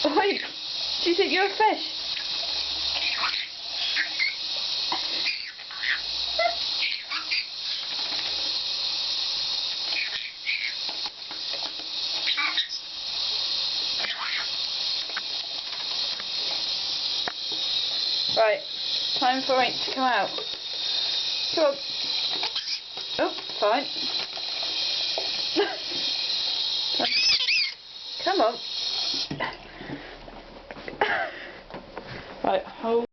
Oink! Do you think you're a fish? Right, time for Oink to come out. Come on. Oh, fine. Come on. Right, hold.